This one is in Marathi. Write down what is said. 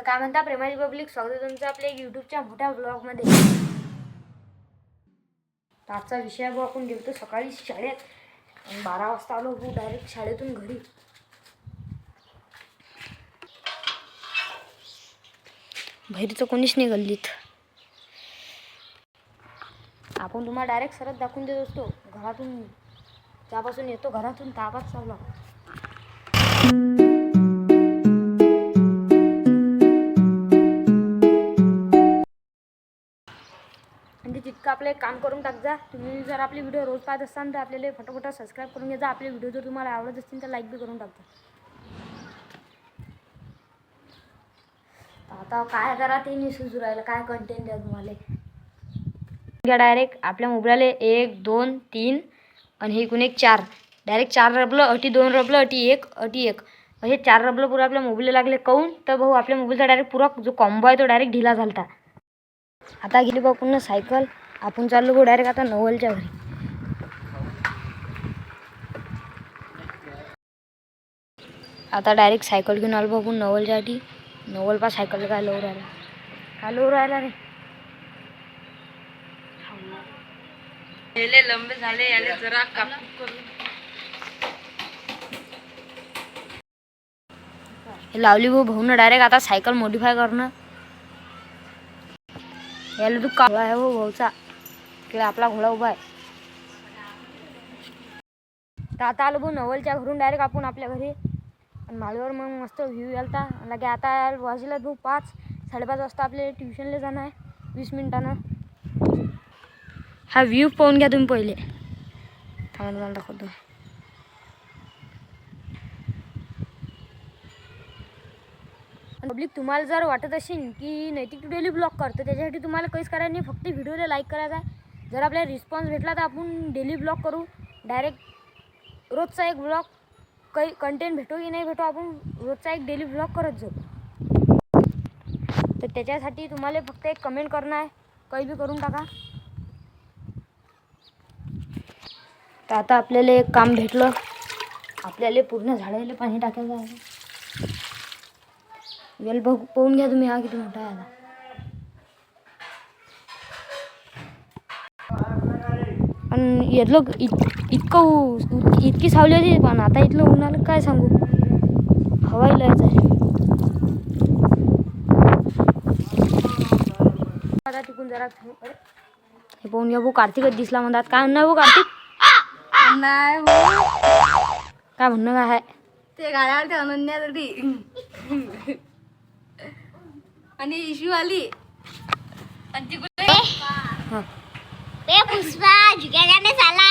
काय म्हणता प्रेमाची पब्लिक, स्वागत आहे तुमचं आपल्या यूट्यूबच्या मोठ्या ब्लॉगमध्ये. आजचा विषय भाऊ आपण गेलो सकाळी शाळेत आणि 12 वाजता आलो भाऊ डायरेक्ट शाळेतून घरी. बाहेरचं कोणीच नाही गल्लीत. आपण तुम्हाला डायरेक्ट सरळ दाखवून देत असतो घरातून, त्यापासून येतो घरातून तापास चालला. म्हणजे तितकं आपलं एक काम करून टाक जा. तुम्ही जर आपले व्हिडिओ रोज पाहत असाल तर आपल्याला फटाफट सबस्क्राईब करून घ्या. आपले व्हिडिओ जर तुम्हाला आवडत असतील तर लाईक बी करून टाकजा. आता काय करा ते नाही सुचू राहिलं, काय कंटेंट द्या तुम्हाला. घ्या डायरेक्ट आपल्या मोबाईलला 1 2 3 आणि हे एकूण एक 4, डायरेक्ट 4 रबलं अटी 2 रबलं अटी 1 असे 4 रबलं पुरा आपल्या मोबाईलला लागले. काऊन तर भाऊ आपल्या मोबाईलचा डायरेक्ट पुरा जो कॉम्बो आहे तो डायरेक्ट ढिला झालता. आता गेली भाऊ पुन्हा सायकल. आपण चाललो भाऊ डायरेक्ट आता नवलच्या घरी. आता डायरेक्ट सायकल घेऊन आलो भाऊ नवलच्या साठी. नवल पा सायकल काय लव राहिला रे. हेले लंबे झाले, याले जरा कापून करून लावली भाऊ डायरेक्ट आता सायकल मॉडिफाय करणं. याला तू काळा आहे हो भाऊचा, इकडे आपला घोडा उभा आहे. तर आता आलो भाऊ नवलच्या घरून डायरेक्ट आपण आपल्या घरी. आणि माळीवर मग मस्त व्ह्यू यालता लागे. आता वाजला भाऊ 5 साडेपाच वाजता आपल्याला ट्युशनला जाणं आहे 20 मिनिटानं. हा व्ह्यू पाहून घ्या तुम्ही पहिले. थांबा दाखवतो. पब्लिक तुम्हाला जर वाटत असेल की नैतिक डेली ब्लॉग करतो, त्याच्यासाठी तुम्हाला काहीच करायचं नाही, फक्त व्हिडिओला लाईक करायचा आहे. जर आपल्याला रिस्पॉन्स भेटला तर आपण डेली ब्लॉग करू. डायरेक्ट रोजचा एक ब्लॉग, काही कंटेंट भेटो की नाही भेटो, आपण रोजचा एक डेली ब्लॉग करत जाऊ. तर त्याच्यासाठी तुम्हाला फक्त एक कमेंट करणं आहे, काही बी करून टाका. तर आता आपल्याला एक काम भेटलं. आपल्याला पूर्ण झाडाला पाणी टाकायचं आहे. वेल पाहून घ्या तुम्ही, हा किती मोठा आहे. आणि यातलं इतकी सावली होती, पण आता इथलं ऊन आलं काय सांगू. हवा लयच आहे. आता तिकून जरा हे पाहून घ्या भाऊ. कार्तिकच दिसला म्हणतात. काय म्हणणार भाऊ कार्तिक? नाही काय म्हणणं काय आहे ते गाड्यावर ते अनन्यासाठी आणि इशू आली आणि ती हां पुष्पा जुग्या गाणे झाला.